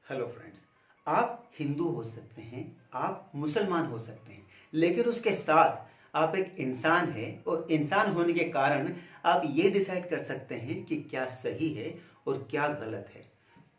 Hello friends. आप हिंदू हो सकते हैं, आप मुसलमान हो सकते हैं, लेकिन उसके साथ आप एक इंसान हैं और इंसान होने के कारण आप ये डिसाइड कर सकते हैं कि क्या सही है और क्या गलत है।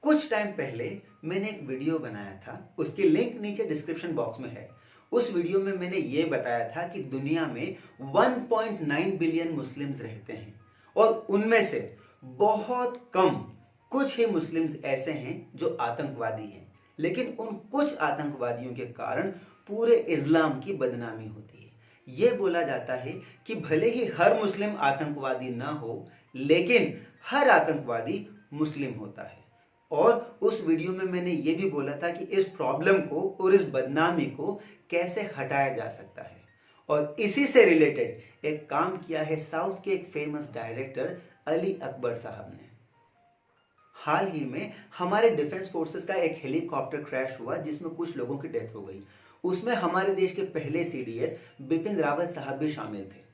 कुछ टाइम पहले मैंने एक वीडियो बनाया था, उसकी लिंक नीचे डिस्क्रिप्शन बॉक्स में है। उस वीडियो में मैंने ये बताया था कि दुनिया में 1.9 बिलियन मुस्लिम्स रहते हैं और उनमें से बहुत कम कुछ ही मुस्लिम्स ऐसे हैं जो आतंकवादी हैं, लेकिन उन कुछ आतंकवादियों के कारण पूरे इस्लाम की बदनामी होती है। यह बोला जाता है कि भले ही हर मुस्लिम आतंकवादी ना हो, लेकिन हर आतंकवादी मुस्लिम होता है। और उस वीडियो में मैंने यह भी बोला था कि इस प्रॉब्लम को और इस बदनामी को कैसे हटाया जा सकता है। और इसी से रिलेटेड एक काम किया है साउथ के एक फेमस डायरेक्टर अली अकबर साहब ने। हाल ही में हमारे डिफेंस फोर्सेस का एक हेलीकॉप्टर क्रैश हुआ जिसमें कुछ लोगों की डेथ हो गई। उसमें हमारे देश के पहले सीडीएस बिपिन रावत साहब भी शामिल थे।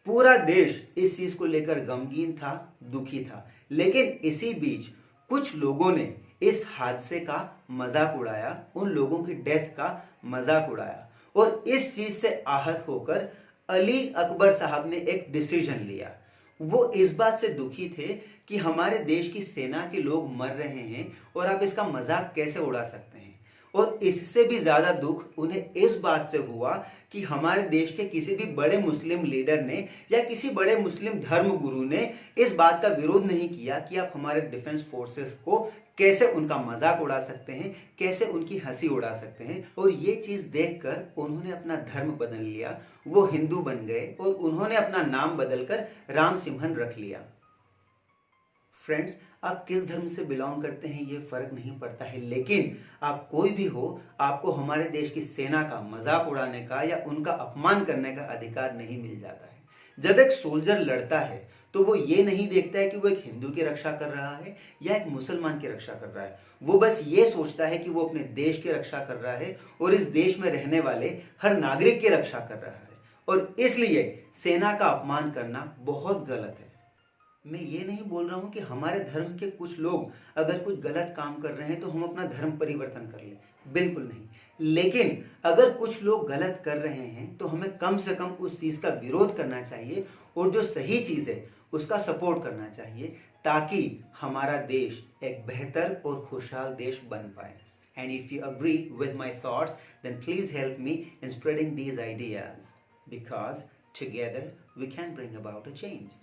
पूरा देश इस चीज को लेकर गमगीन था, दुखी था, लेकिन इसी बीच कुछ लोगों ने इस हादसे का मजाक उड़ाया, उन लोगों की डेथ का मजाक उड़ाया और इस चीज से आहत होकर अली अकबर साहब ने एक डिसीजन लिया। वो इस बात से दुखी थे कि हमारे देश की सेना के लोग मर रहे हैं और आप इसका मजाक कैसे उड़ा सकते हैं। और इससे भी ज्यादा दुख उन्हें इस बात से हुआ कि हमारे देश के किसी भी बड़े मुस्लिम लीडर ने या किसी बड़े मुस्लिम धर्म गुरु ने इस बात का विरोध नहीं किया कि आप हमारे डिफेंस फोर्सेस को कैसे उनका मजाक उड़ा सकते हैं, कैसे उनकी हंसी उड़ा सकते हैं। और ये चीज देखकर उन्होंने अपना धर्म बदल लिया, वो हिंदू बन गए और उन्होंने अपना नाम बदलकर राम सिंहन रख लिया। फ्रेंड्स, आप किस धर्म से बिलोंग करते हैं ये फर्क नहीं पड़ता है, लेकिन आप कोई भी हो, आपको हमारे देश की सेना का मजाक उड़ाने का या उनका अपमान करने का अधिकार नहीं मिल जाता है। जब एक सोल्जर लड़ता है तो वो ये नहीं देखता है कि वो एक हिंदू की रक्षा कर रहा है या एक मुसलमान की रक्षा कर रहा है। वो बस ये सोचता है कि वो अपने देश की रक्षा कर रहा है और इस देश में रहने वाले हर नागरिक की रक्षा कर रहा है। और इसलिए सेना का अपमान करना बहुत गलत है। मैं ये नहीं बोल रहा हूं कि हमारे धर्म के कुछ लोग अगर कुछ गलत काम कर रहे हैं तो हम अपना धर्म परिवर्तन कर लें, बिल्कुल नहीं। लेकिन अगर कुछ लोग गलत कर रहे हैं तो हमें कम से कम उस चीज का विरोध करना चाहिए और जो सही चीज है उसका सपोर्ट करना चाहिए, ताकि हमारा देश एक बेहतर और खुशहाल देश बन पाए। And if you agree with my thoughts, then please help me in spreading these ideas, because together we can bring about a change.